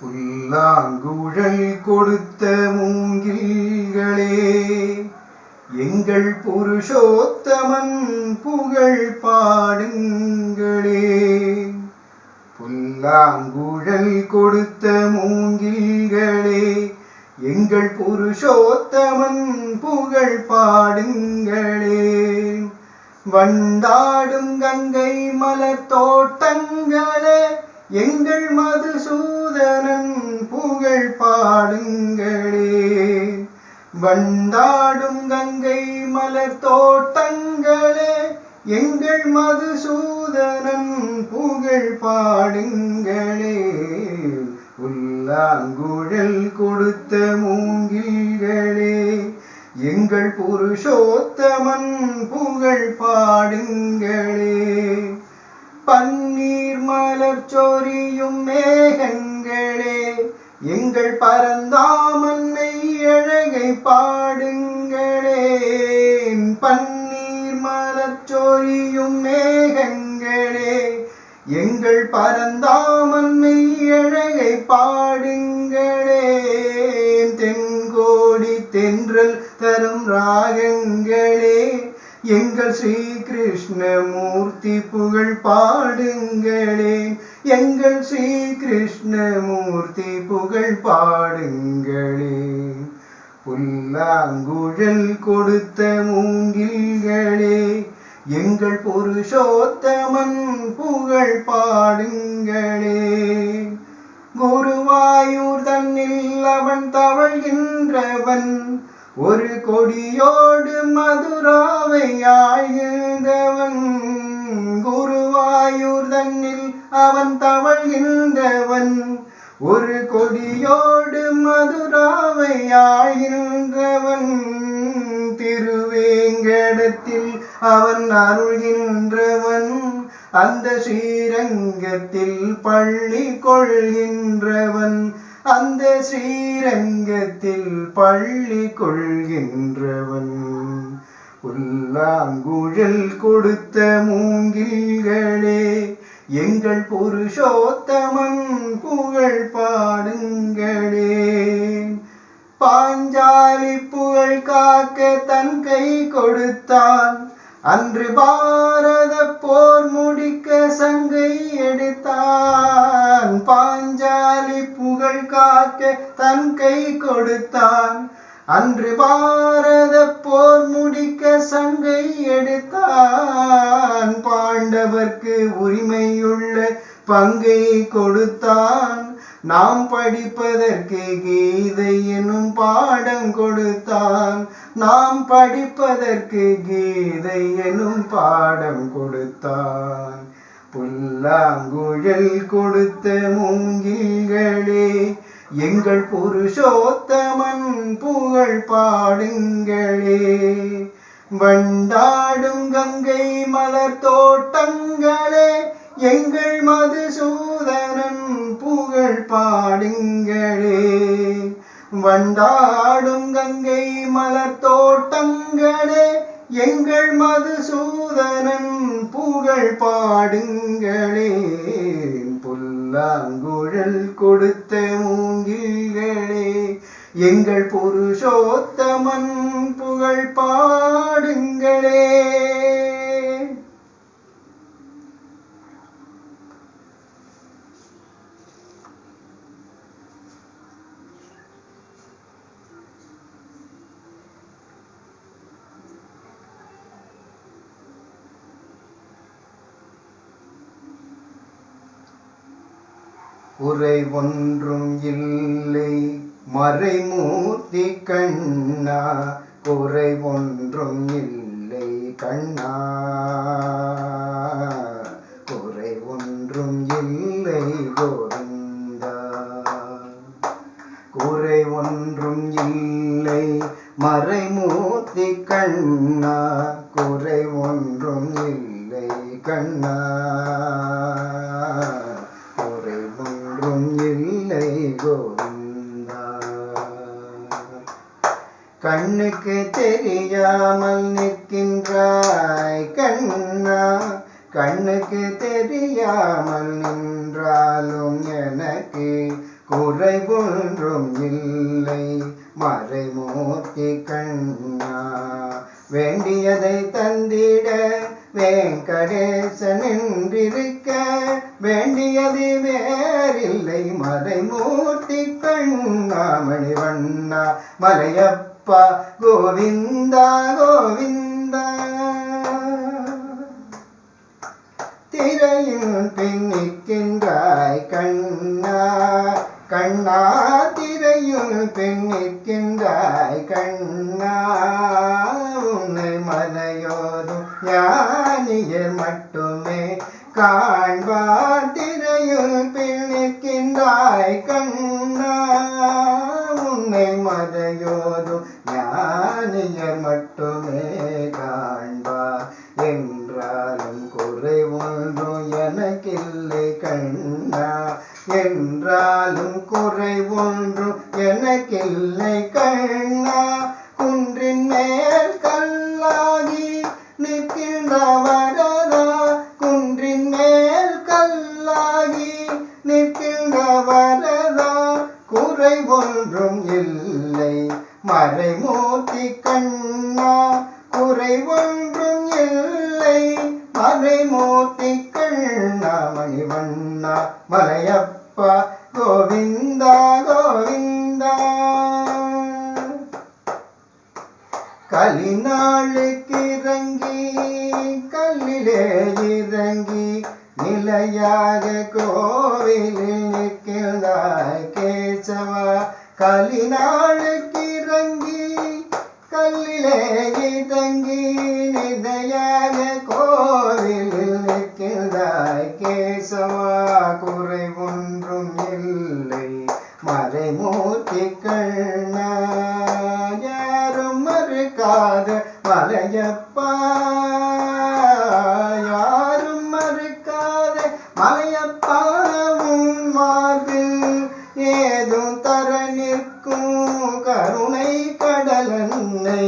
புல்லாங்குழல் கொடுத்த மூங்கில்களே, எங்கள் புருஷோத்தமன் புகழ் பாடுங்களே. புல்லாங்குழல் கொடுத்த மூங்கில்களே, எங்கள் புருஷோத்தமன் புகழ் பாடுங்களே. வண்டாடும் கங்கை மலர் தோட்டங்களே, எங்கள் மதுசூதனன் புகழ் பாடுங்களே. வண்டாடும் கங்கை மலர் தோட்டங்களே, எங்கள் மதுசூதனன் புகழ் பாடுங்களே. புல்லாங்குழல் கொடுத்த மூங்கில்களே, எங்கள் புருஷோத்தமன் புகழ் பாடுங்களே. பன்னீர் மலர் சொரியும் மேகங்களே, எங்கள் பரந்தாமன்னை அழகை பாடுங்களே. பன்னீர் மலர் சொரியும் மேகங்களே, எங்கள் பரந்தாமன்னை அழகை பாடுங்களே. தென்கோடி தென்றல் தரும் ராகங்களே, எங்கள் ஸ்ரீ கிருஷ்ணமூர்த்தி புகழ் பாடுங்களே. எங்கள் ஸ்ரீ கிருஷ்ணமூர்த்தி புகழ் பாடுங்களே. புல்லாங்குழல் கொடுத்த மூங்கில்களே, எங்கள் புருஷோத்தமன் புகழ் பாடுங்களே. குருவாயூர் தன்னில் அவன் தவழ்கின்றவன், ஒரு கொடியோடு மதுராவை ஆழ்கின்றவன். குருவாயூர் தன்னில் அவன் தவழ்கின்றவன், ஒரு கொடியோடு மதுராவை ஆழ்கின்றவன். திருவேங்கடத்தில் அவன் அருள்கின்றவன், அந்த ஸ்ரீரங்கத்தில் பள்ளி கொள்கின்றவன். அந்த ஸ்ரீரங்கத்தில் பள்ளி கொள்கின்றவன். புல்லாங்குழல் கொடுத்த மூங்கில்களே, எங்கள் புருஷோத்தமன் புகழ் பாடுங்களே. பாஞ்சாலி புகழ் காக்க தன் கை கொடுத்தான், அன்று பாரத போர் முடிக்க சங்கை எடுத்தான். பாஞ்சாலி புகழ் காக்க தன் கை கொடுத்தான், அன்று பாரத போர் முடிக்க சங்கை எடுத்தான். பாண்டவர்க்கு உரிமையுள்ள பங்கை கொடுத்தான், நாம் படிப்பதற்கு கீதை எனும் பாடம் கொடுத்தான். நாம் படிப்பதற்கு கீதை எனும் பாடம் கொடுத்தான். புல்லாங்குழல் கொடுத்த மூங்கில்களே எங்கள் புருஷோத்தமன் புகழ் பாடுங்களே. வண்டாடும் கங்கை மலர் தோட்டங்களே எங்கள் மதுசூதனன் புகழ் பாடுங்களே. வண்டாடும் கங்கை மலர் தோட்டங்களே எங்கள் மதுசூதனன் புகழ் பாடுங்களே. புல்லாங்குழல் கொடுத்த மூங்கில்களே எங்கள் புருஷோத்தமன் புகழ் பாடுங்களே. குறை ஒன்றும் இல்லை மறைமூர்த்தி கண்ணா, குறை ஒன்றும் இல்லை கண்ணா, குறை ஒன்றும் இல்லை கோவிந்தா. குறை ஒன்றும் இல்லை மறைமூர்த்தி கண்ணா, குறை ஒன்றும் இல்லை கண்ணா, இல்லை கோவிந்தா. கண்ணுக்கு தெரியாமல் நிற்கின்றாய் கண்ணா, கண்ணுக்கு தெரியாமல் நின்றாலும் எனக்கு குறை ஒன்றும் இல்லை மறைமூர்த்தி கண்ணா. வேண்டியதை தந்திட வெங்கடேசன் என்றிருக்க வேண்டியது வேறில்லை மறைமூர்த்தி கண்ணா. மணிவண்ணா மலையப்பா கோவிந்தா கோவிந்தா. திரையில் பின்னிக்கின்றாய் கண்ணா கண்ணா, திரையில் பின்னிக்கின்றாய் கண்ணா. உன்னை மலையோரும் ஞானியர் மட்டுமே காண்பார். திரையில் பின்னிக்கின்றாய் கண்ணா, உன்னை மலையோரும் ஞானியர் மட்டுமே காண்பார். என்றாலும் குறை ஒன்றும் எனக்கில்லை கண்ணா, என்றாலும் குறை ஒன்றும் எனக்கில்லை கண்ணா. குன்றின் மேல் கல்லாகி நிற்கின்ற வரதா, குன்றின் மேல் கல்லாகி நிற்கின்ற வரதா. குறை ஒன்றும் இல்லை மறைமூர்த்தி கண்ணா, குறை ஒன்றும் இல்லை மறைமூர்த்தி கண்ணா. மணிவண்ணா மலையப்பா கோவிந்தா கோவிந்தா. கலிநாளுக்கு இறங்கி கல்லிலே இறங்கி நிலையாக கோவிலில் நிற்கிறாய் கேசவா. கலிநாளுக்கு இறங்கி கல்லிலே இறங்கி நிலையாக கோவிலில் நிற்கிறாய் கேசவா. குறை ஒன்றும் இல்லை மறைமூர்த்தி கண்ணா. யாரும் மறுக்காத மலையப்பா, யாரும் மறுக்காத மலையப்பா. உன் மார்பில் ஏதும் தர நிற்கும் கருணை கடலன்னை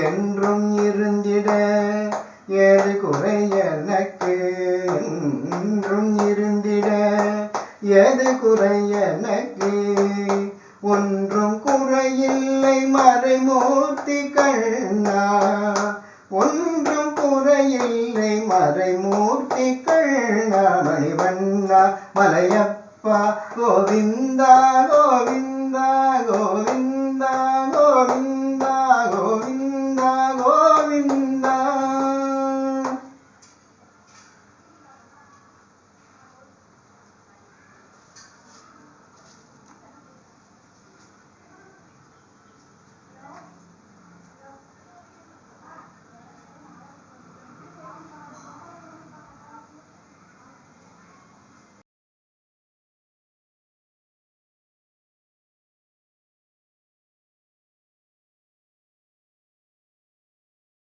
என்றும் இருந்திட ஏது குறை எனக்கு, என்றும் இருந்திட ஏது குறை எனக்கு. ஒன்றும் குறையில்லை மறைமூர்த்தி கண்ணா, ஒன்றும் குறையில்லை மறைமூர்த்தி கண்ணா. மணிவண்ணா மலையப்பா கோவிந்தா கோவிந்தா கோவிந்தா கோவிந்தா.